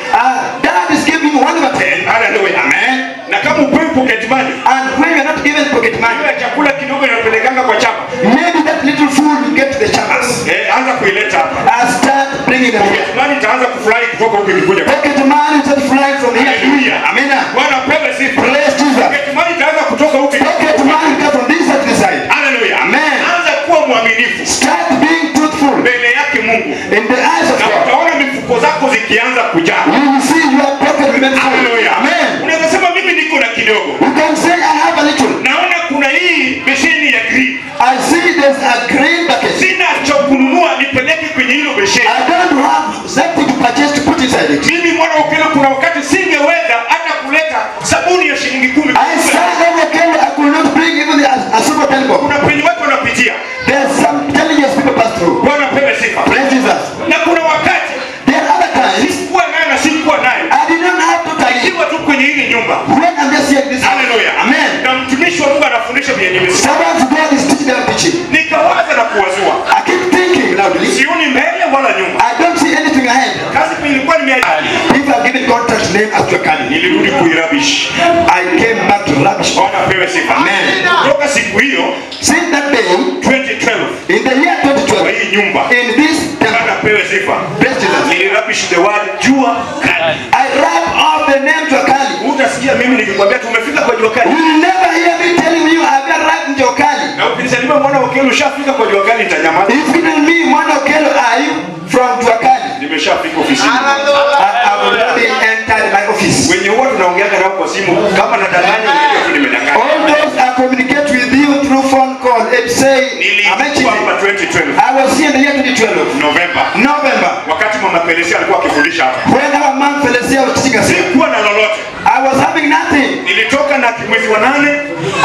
Dad is giving 110. Hallelujah. Amen. Na kama upewi pocket money, And when you're not given pocket money, ile chakula kidogo inapelekanga kwa chapa. maybe that little food will get to the chamas. Anza kuileta hapa. Start bringing them here. Pocket money itaanza kufurahi kutoka huko ikikuja. Pocket money is not flying from here to here. Amen. Bwana pewe sifa. Praise Jesus. Pocket money itaanza kutoka huko. Pocket money comes from this side to this side. Hallelujah. Amen. Anza kuwa mwaminifu Start being truthful mbele yake Mungu. in the eyes of Na God. utaona mifuko zako zikianza kujaa. You will see your pocket remain full. Hallelujah. Amen. Unaweza sema mimi niko na kidogo. You can say I have a little. Naona kuna hii besheni ya green. I see there's a green bucket. Sina cha kununua nipeleke kwenye hilo besheni. I don't have something to purchase to put inside it. Mimi mwana ukelo kuna wakati singeweza hata kuleta sabuni ya shilingi 10. I stand over Kenya, I could not bring even a silver penny. Kuna penye watu wanapitia. There's some challenges people pass through. Bwana pewe sifa. Praise Jesus. Na kuna wakati There are other times sikuwa nayo na sikuwa nayo. I did not have to tell you Nikiwa tu kwenye hili nyumba. when I'm just here this. Hallelujah. Amen. Na mtumishi wa Mungu anafundisha vyenye nimesikia. Servants of God is teaching them teaching. Nikawaza na kuwazua. I keep thinking loudly. Sioni mbele wala nyuma. I don't see anything ahead. Kazi nilikuwa nimeajali. People are giving contract name as Jokani. Nilirudi kuirabish. I came back to rubbish. Bwana pewe sifa. Amen. Kutoka siku hiyo Since that day, 2012 in the year kwa 2012, hii nyumba in this temple, Bwana pewe sifa. praise Jesus, Nilirabish the word jua kali. I wrap off the name Jokani. Utasikia mimi nikikwambia tumefika kwa jua You kali. will never hear me telling you I've arrived in Jokani. Na ukinisalimia mwana wakelo ushafika kwa jua kali nitanyamaza. If you tell me, Mwana Okelo, are you from Jokani? Nimeshafika ofisini. I've already entered my office. Wenye huwa tunaongeaga nao kwa simu kama nadanganya unajua tu nimedanganya. All those I communicate with you through phone call and say, I Nilikuwa mentioned hapa it. 2012 I was here in the year 2012, November, wakati mama Pelesi alikuwa akifundisha hapa. when our mom Felicia was teaching us. Sikuwa na lolote. I was having nothing. Nilitoka na mwezi wa 8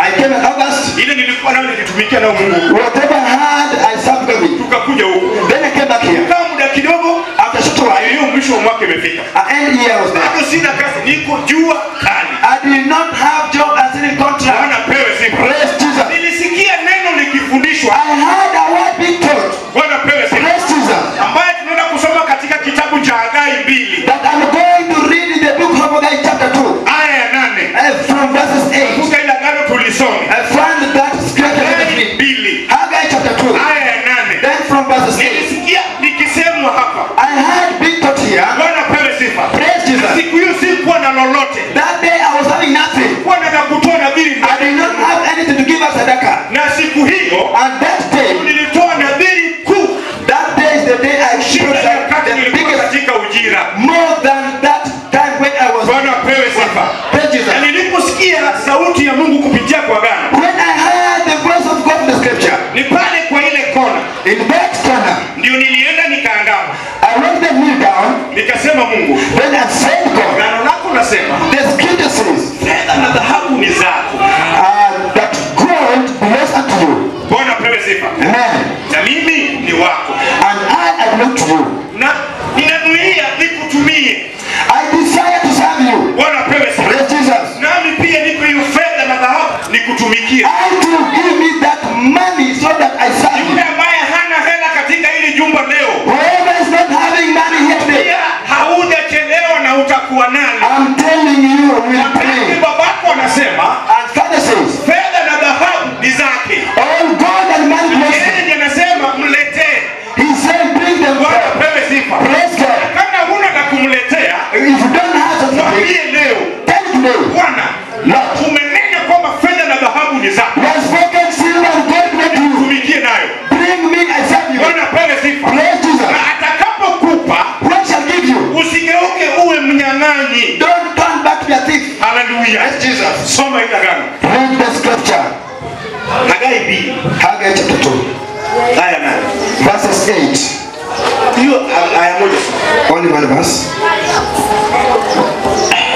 I came in August. ile nilikuwa nayo nilitumikia nayo Mungu. Whatever I had, I served God with. Tukakuja huku. Then I came back here. Kama muda kidogo After such a while, hiyo mwisho wa mwaka imefika. end year was there. Bado sina kazi, niko jua kali. I did not have job as in contract. Bwana pewe sifa. Praise Jesus. Nilisikia neno likifundishwa. I heard a word being taught. Bwana pewe sifa. Praise Jesus. Ambaye tunaenda kusoma katika kitabu cha Hagai 2 That I'm going to read in the book of Haggai chapter 2. aya ya 8. From verses 8. Kumbuka ile agano tulisoma. I found that scripture Hagai in 2 Haggai chapter 2. aya ya 8. Then from verses 8. Nilisikia likisemwa hapa. I heard being taught here. Bwana pewe sifa. Praise Jesus. Siku hiyo sikuwa na lolote. That day I was having nothing. Kuwa na kutoa nadhiri. I did not have anything to give us sadaka. Na siku hiyo And that day, nilitoa nadhiri kuu. that day is the day I Shida showed ya wakati the nilikuwa biggest, katika ujira. more than that time when I was. Bwana pewe sifa. Praise Jesus. Na niliposikia sauti ya Mungu kupitia kwa agano. When I heard the voice of God in the scripture, Ni pale kwa ile kona. in that corner, Ndio nilienda nikaangama. I wrote the knee down. Nikasema Mungu, Then I said, God, agano lako nasema the scripture says fedha na dhahabu ni zako. that gold belongs unto you. Bwana pewe sifa. Amen. Na mimi ni wako. And I belong to you. Na ninanuia nikutumie. I desire to serve you. Bwana pewe sifa. Praise Jesus. Nami pia nipe hiyo fedha na dhahabu nikutumikie. I to give me that money so that I serve you. Yule ambaye hana hela katika hili jumba leo, Whoever is not having money here today, pia haujachelewa na utakuwa nani. I'm telling you, we will Wakati pray. babako anasema Hagai B. Haggai chapter 2. Aya 8. Verses 8. Hiyo aya moja. Only one verse.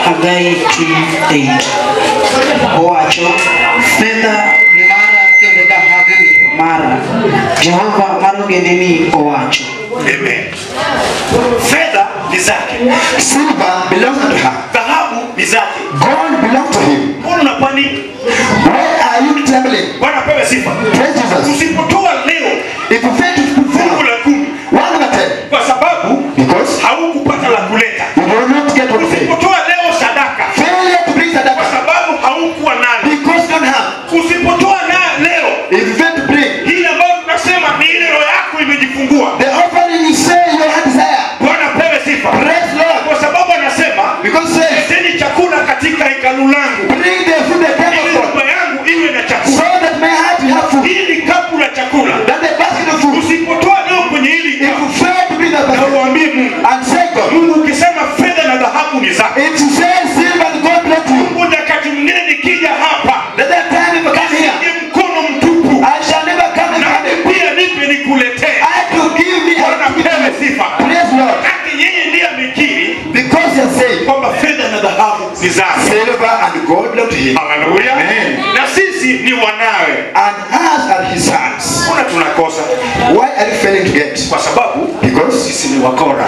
Hagai 2:8. Owacho fedha ni mara kendo dhahabu mara Jehova mar ogendini owacho. Amen. Fedha ni zake. Silver belongs to her. Dhahabu ni zake. Gold belongs to him. Mbona unapani? Why are you trembling? Bwana pewe sifa. Praise Jesus. Usipotoa leo If you fail to put fungu la 10 1/10, kwa sababu because haukupata la kuleta. you will not get what you say. Usipotoa leo sadaka Failure to bring kwa sadaka sababu haukuwa nalo. because you don't have. Usipotoa na leo If you fail to bring hili ambayo tunasema ni ile roho yako imejifungua. the offering, you say your heart desire. Bwana pewe sifa. Praise Lord. Kwa sababu anasema Because it says, leteni chakula katika hekalu langu bring the food the temple ili of God, nyumba yangu iwe na so chakula. that my heart will have food. Hili ni kapu la chakula. That the basket of food. Usipotoa leo kwenye hili If you kapu fail to bring the na basket uambie Mungu, and say God, Mungu ukisema fedha na dhahabu ni zako. if you say silver and gold belong to you, Mungu wakati mwingine nikija hapa let that time if I come here, nije mkono mtupu. I shall never come and Nami find pia nipe nikuletee. I to give me Bwana a pewe sifa. praise Lord. Wakati yeye ndiye amekiri Because you are saying kwamba fedha na dhahabu ni zake. silver and gold belong to him, Haleluya. Amen. Na sisi ni wanawe. and us are his sons. Kuna tunakosa Why are you failing to get? kwa sababu Because sisi ni wakora.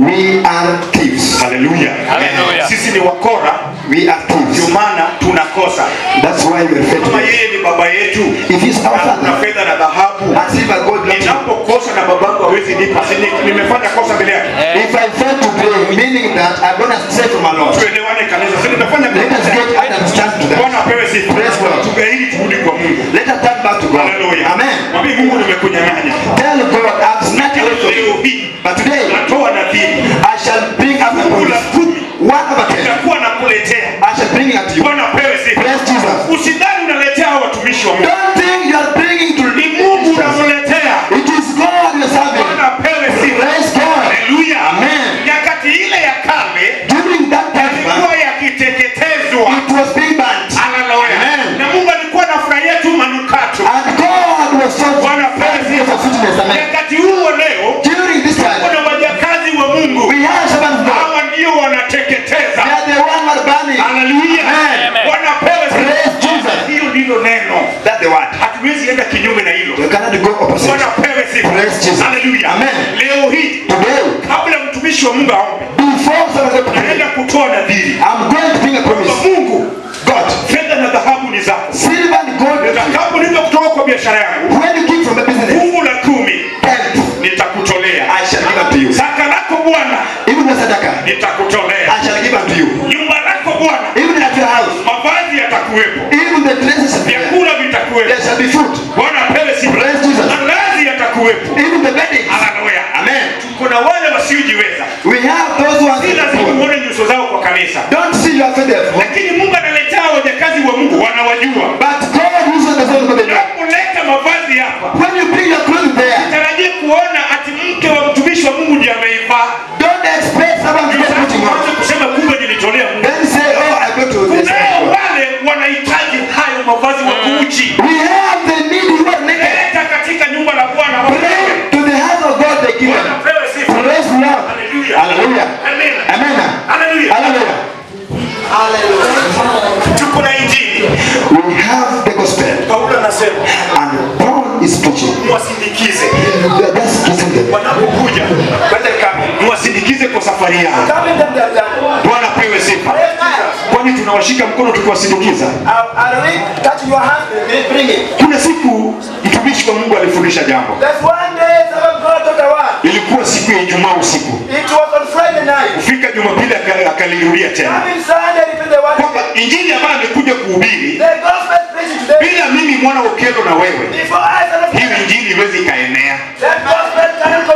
we are thieves. Haleluya. Haleluya. Sisi ni wakora, We are ndio thieves. maana tunakosa. That's why we are failing to Kama get. yeye ni baba yetu If he's our na kuna father fedha na dhahabu, and silver and gold belong to him, ninapokosa na babangu hawezi nipa, nimefanya kosa mbele yake. if I fail to pray, meaning that I'm going to stray from my Lord. Tuelewane kanisa, sisi nimefanya Let us get kosa. understand to that. Bwana apewe sifa. Praise God. Tugairi turudi kwa Mungu. Let us turn back to God. Haleluya. Amen. Mwambie Mungu nimekunyang'anya. Tell God, I've snatched away from Leo you. hii But today, natoa nadhiri. I shall bring up a Fungu la promise. 10 1/10. nitakuwa nakuletea. I shall bring it to you. Bwana apewe sifa. Praise Jesus. Usidhani unaletea hao watumishi wa Mungu. Don't think you are bringing to Ni Mungu unamletea. It is God you are serving. Bwana apewe sifa. Praise God. Haleluya. Amen. Nyakati ile ya kale During that time, ilikuwa yakiteketezwa. it was being burnt. Haleluya. Amen. Na Mungu alikuwa anafurahia tu manukato. And God was so Bwana apewe sifa. for sweetness. Amen. Nyakati huo leo During this time, kuna wajakazi wa Mungu. we have servants of God. Hawa ndio wanateketeza. They are the one who are burning. Haleluya. Amen. Wanapewa Praise Jesus. Hilo ndilo neno. That's the word. Hatuwezi enda kinyume na hilo. You cannot go opposite. Wanapewa sifa. Praise Jesus. Haleluya. Amen. Leo hii Today, kabla mtumishi wa Mungu aombe, before someone goes to pray, naenda kutoa nadhiri. I'm going to bring a Kwa promise. Mungu, God, fedha na dhahabu ni zako. silver and gold, Nitakaponipa kutoka kwa biashara yangu, when you give from the business, fungu la 10 tenth, nitakutolea. I shall give unto you. Zaka lako Bwana Even the sadaka, nitakutolea. I shall give unto you. Nyumba lako Bwana, Even at your house, mavazi yatakuwepo. even the dresses of there, Vyakula vitakuwepo. there shall be food. Bwana apewe sifa. Praise Jesus. Malazi yatakuwepo. Even the weddings. Haleluya. Amen. Kuna wale wasiojiweza. We have those who Si lazima are uone nyuso zao kwa kanisa. don't see your faith, Lakini Mungu analetea wajakazi wa Mungu wanawajua. but God uses the soul of the Lord. Unapoleta mavazi hapa, When you bring your clothes there, tarajie kuona ati mke wa mtumishi wa Mungu ndiye ameivaa. don't expect someone to get putting Uanze on. kusema kumbe nilitolea Mungu. Then say, oh, I go to this. Kunao wale wanahitaji hayo mavazi wa kuuchi. We have the need who are naked. Leta katika nyumba la Bwana Pray wapewe. to the house of God they give Bwana them. apewe sifa. Praise the Lord. Hallelujah. Hallelujah. Amen. Amen. Hallelujah. Hallelujah. Tuko na injili. We have the gospel, Paulo anasema and Paul is preaching. mwasindikize. We are just kissing them. Wanapokuja mwasindikize kwa safari yao. Bwana apewe sifa. Kwani tunawashika mkono tukiwasindikiza? Kuna siku mtumishi wa Mungu alifundisha jambo. Ilikuwa siku ya Ijumaa usiku. Kufika Jumapili akalirudia tena. Kwamba injili ambayo amekuja kuhubiri bila mimi mwana wa Okelo na wewe, hii injili iwezi ikaenea.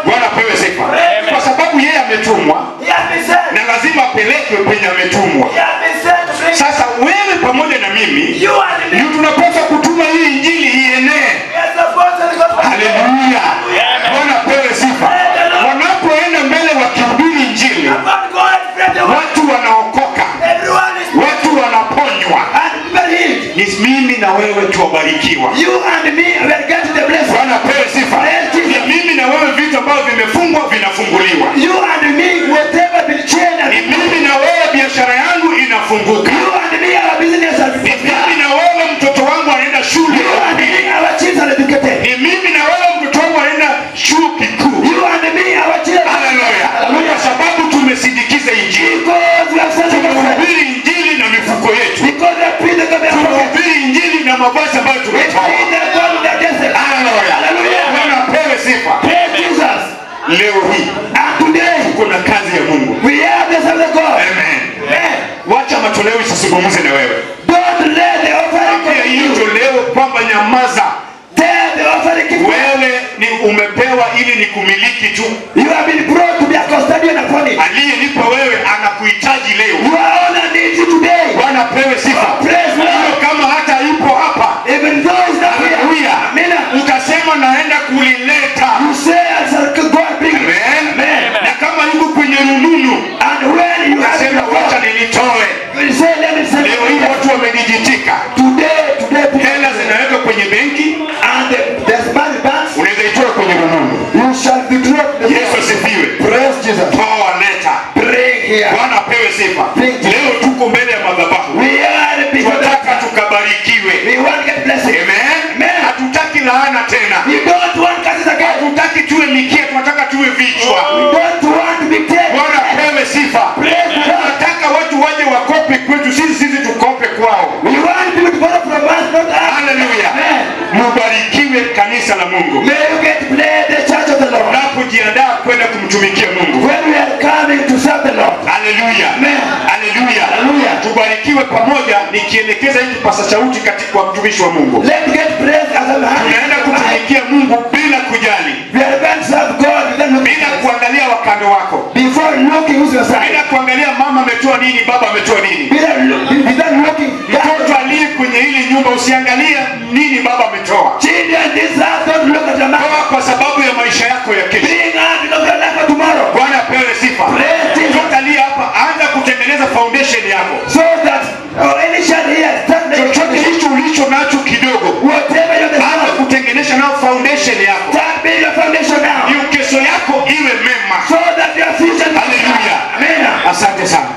Bwana apewe sifa. Kwa sababu yeye ametumwa na lazima apelekwe penye ametumwa. Sasa wewe pamoja na mimi ndio tunapaswa kutuma hii injili ienee. Haleluya. Bwana apewe sifa. Wanapoenda mbele wakihubiri injili, watu wanaokoka, watu wanaponywa. Ni mimi na wewe tuwabarikiwa. You and me, we are getting the blessing. Bwana apewe sifa. Ni mimi na wewe vitu ambavyo vimefungwa vinafunguliwa. You and me, whatever been chained. Ni mimi na wewe biashara yangu inafunguka. You and me, our business are ni mimi na wewe mtoto wangu anaenda shule. You and me, our children are educated. Ni mimi na wewe mtoto wangu anaenda chuo kikuu. You and me, our children. Hallelujah. Kwa sababu tumesindikiza injili. Because we have sent tunahubiri injili na mifuko yetu. Because we are preaching the gospel. Tunahubiri injili na mavazi ambayo tumetoa. Hallelujah. Bwana apewe sifa. Praise Jesus. Leo hii and today kuna kazi ya Mungu. We have the service of God. Amen. Wacha matoleo isizungumze na wewe. Don't let the offering come in. Leo kwamba nyamaza. Tell the offering keep. Wewe ni umepewa ili ni kumiliki tu. You have been brought to be a custodian upon it. Aliyenipa wewe anakuhitaji leo. You are honored needs you today. Bwana apewe sifa. Praise God. Kama hata yupo hapa. Even though it's not here. Amen. Utasema naenda kulileta. You say I shall go and bring it. Amen. Na kama yuko kwenye rununu. And when you unasema wacha nilitoe. You say let me say. Leo hii watu wamejijitika. Today. Hela zinawekwa kwenye benki. And there's money banks. Unaweza itoa kwenye rununu. You shall withdraw. Yesu asifiwe. Praise Jesus. Toa leta. Bring here. Bwana apewe sifa. Leo tuko mbele ya madhabahu. We are the people. Tunataka tukabarikiwe. We want to get blessed. Amen. Amen. Hatutaki laana tena. We don't want curses again. Hatutaki tuwe mikia, tunataka tuwe vichwa. We don't want to be dead. Bwana apewe sifa. Tunataka watu waje wakope kwetu, sisi tukope kwao. We want people to borrow from us, not us. Hallelujah. Mubarikiwe kanisa la Mungu. May you get blessed the church of the Lord. Tunapojiandaa kwenda kumtumikia Mungu. When we are coming to serve the Lord. Hallelujah. Amen. Hallelujah. Hallelujah. Tubarikiwe pamoja nikielekeza hiki pasa sauti katika mtumishi wa Mungu. Let's get blessed as a man. Tunaenda kutumikia Mungu bila kujali. We are going to serve God bila kuangalia wakando wako. Before looking who's your side. Bila kuangalia mama ametoa nini, baba ametoa nini. Without looking. Mtoto aliye kwenye hili nyumba usiangalie nini baba ametoa. Children, this house don't look at the man. Kwa sababu ya maisha yako ya kesho. Bring out the life for tomorrow. Bwana apewe sifa. Angalia hapa, anza kutengeneza foundation yako. So that any child here start the chochote hicho nacho kidogo. Whatever you have. Anza kutengeneza nao foundation yako. Start building your foundation now. Hiyo kesho yako iwe mema. So that your future. Hallelujah. Amen. Asante sana.